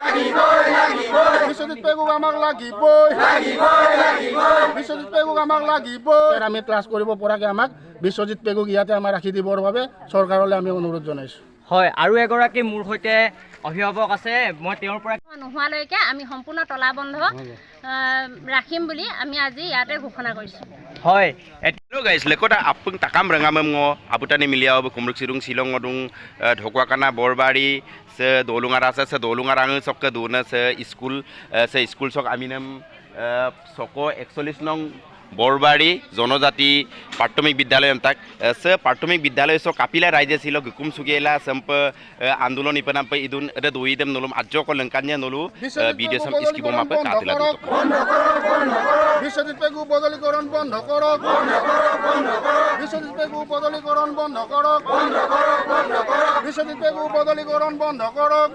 বিশ্বজিৎ পেগুক আমাক লাগিবই বিশ্বজিৎ পেগুক আমাক লাগিবই আমি ক্লাছ কৰিব পৰাকৈ আমাক বিশ্বজিৎ পেগুক ইয়াতে আমাৰ ৰাখি দিবৰ বাবে চৰকাৰলৈ আমি অনুৰোধ জনাইছোঁ। হয়, আৰু এগৰাকী মোৰ সৈতে অভিভাৱক আছে, মই তেওঁৰ পৰা নোহোৱালৈকে আমি সম্পূৰ্ণ তলা বন্ধ ৰাখিম বুলি আমি আজি ইয়াতে ঘোষণা কৰিছোঁ। হয়, Hello guys, lekota apung takam rangam ngo abutani miliau kumruk sirung silong ngodung dhokwa kana borbari se dolunga rasa se dolunga rang sok ke duna se school sok aminem soko 41 nong Borbari জনজাতি প্ৰাথমিক বিদ্যালয় তাক সে প্ৰাথমিক বিদ্যালয় so Kapila ৰাইজে ছিল গুকুম সুগেলা সম্প আন্দোলন ইপনাম পে ইদুন এতে দুইদেম নলুম আজ্য কলংকানিয়া নলু ভিডিও সম স্কিব মাপে কাতিলা বিশ্বজিৎ পেগু বদলীকরণ বন্ধ করক বিশ্বজিৎ পেগু বদলীকরণ বন্ধ করক বিশ্বজিৎ পেগু বদলীকরণ বন্ধ করক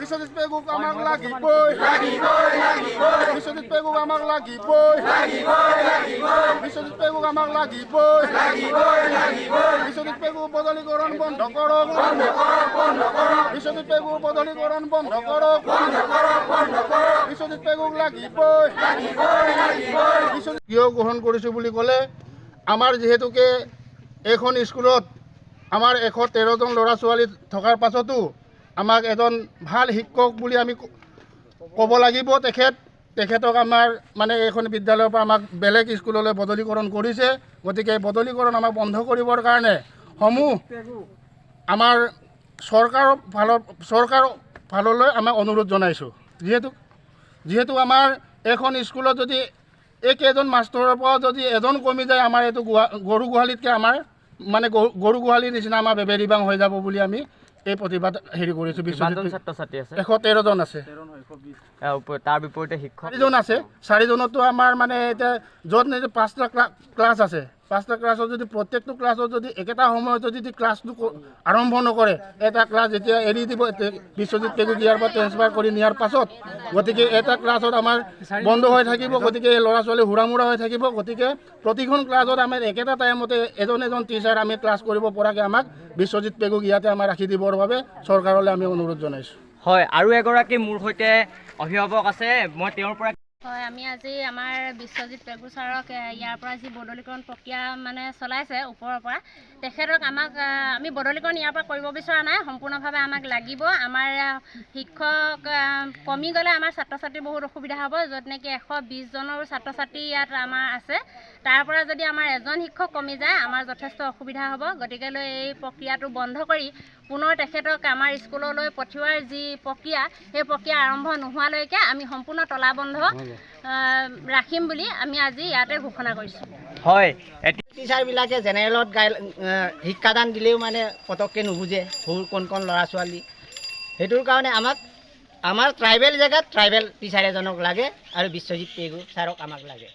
বিশ্বজিৎ পেগু আমাক লাগিবই বিশ্বজিৎ পেগু আমাক লাগিবই বিশ্বজিৎ পেগুক আমাক লাগিবই বিশ্বজিৎ পেগু বদলীকরণ বন্ধ করক বিশ্বজিৎ পেগু বদলীকরণ বন্ধ করক বিশ্বজিৎ পেগুক লাগিবই কিয় গ্ৰহণ কৰিছোঁ বুলি ক'লে আমাৰ যিহেতুকে এইখন স্কুলত আমাৰ 113 জন ল'ৰা ছোৱালী থকাৰ পাছতো আমাক এজন ভাল শিক্ষক বুলি আমি ক'ব লাগিব। তেখেতক আমাৰ মানে এইখন বিদ্যালয়ৰ পৰা আমাক বেলেগ স্কুললৈ বদলীকৰণ কৰিছে। গতিকে বদলীকৰণ আমাক বন্ধ কৰিবৰ কাৰণে সমূহ আমাৰ চৰকাৰৰ ফাললৈ আমাক অনুৰোধ জনাইছোঁ। যিহেতু আমাৰ এইখন স্কুলত যদি এইকেইজন মাষ্টৰৰ পৰা যদি এজন কমি যায় আমাৰ এইটো গৰু গোহালিতকৈ আমাৰ মানে গৰু গোহালিৰ নিচিনা আমাৰ বেবেৰিবাং হৈ যাব বুলি আমি এই প্ৰতিবাদ কৰিছোঁ। ছাত্ৰ ছাত্ৰী আছে 113 জন আছে, তাৰ বিপৰীতে শিক্ষক 4জন আছে। 4জনতো আমাৰ মানে এতিয়া য'ত নেকি 5টা ক্লাছ আছে, 5টা ক্লাছত যদি প্ৰত্যেকটো ক্লাছত যদি একেটা সময়ত যদি ক্লাছটো আৰম্ভ নকৰে, এটা ক্লাছ যেতিয়া এৰি দিব বিশ্বজিৎ পেগুক ইয়াৰ পৰা ট্ৰেন্সফাৰ কৰি নিয়াৰ পাছত, গতিকে এটা ক্লাছত আমাৰ বন্ধ হৈ থাকিব। গতিকে ল'ৰা ছোৱালী হুৰামুৰা হৈ থাকিব। গতিকে প্ৰতিখন ক্লাছত আমাৰ একেটা টাইমতে এজন টিচাৰ আমি ক্লাছ কৰিব পৰাকৈ আমাক বিশ্বজিৎ পেগুক ইয়াতে আমাৰ ৰাখি দিবৰ বাবে চৰকাৰলৈ আমি অনুৰোধ জনাইছোঁ। হয়, আৰু এগৰাকী মোৰ সৈতে অভিভাৱক আছে, মই তেওঁৰ পৰা হয়, আমি আজি আমাৰ বিশ্বজিৎ পেগু ছাৰক ইয়াৰ পৰা যি বদলীকৰণ প্ৰক্ৰিয়া মানে চলাইছে ওপৰৰ পৰা, তেখেতক আমি বদলীকৰণ ইয়াৰ পৰা কৰিব বিচৰা নাই, সম্পূৰ্ণভাৱে আমাক লাগিব। আমাৰ শিক্ষক কমি গ'লে আমাৰ ছাত্ৰ ছাত্ৰীৰ বহুত অসুবিধা হ'ব। য'ত নেকি 120 জনৰ ছাত্ৰ ছাত্ৰী ইয়াত আমাৰ আছে, তাৰ পৰা যদি আমাৰ এজন শিক্ষক কমি যায় আমাৰ যথেষ্ট অসুবিধা হ'ব। গতিকেলৈ এই প্ৰক্ৰিয়াটো বন্ধ কৰি পুনৰ তেখেতক আমাৰ স্কুললৈ পঠিওৱাৰ যি প্ৰক্ৰিয়া, সেই প্ৰক্ৰিয়া আৰম্ভ নোহোৱালৈকে আমি সম্পূৰ্ণ তলা বন্ধ ৰাখিম বুলি আমি আজি ইয়াতে ঘোষণা কৰিছোঁ। হয়, টিচাৰবিলাকে জেনেৰেলত শিক্ষাদান দিলেও মানে পটককৈ নুবুজে সৰু কণ ল'ৰা ছোৱালী। সেইটোৰ কাৰণে আমাৰ ট্ৰাইবেল জেগাত ট্ৰাইবেল টিচাৰ এজনক লাগে আৰু বিশ্বজিৎ পেগু ছাৰক আমাক লাগে।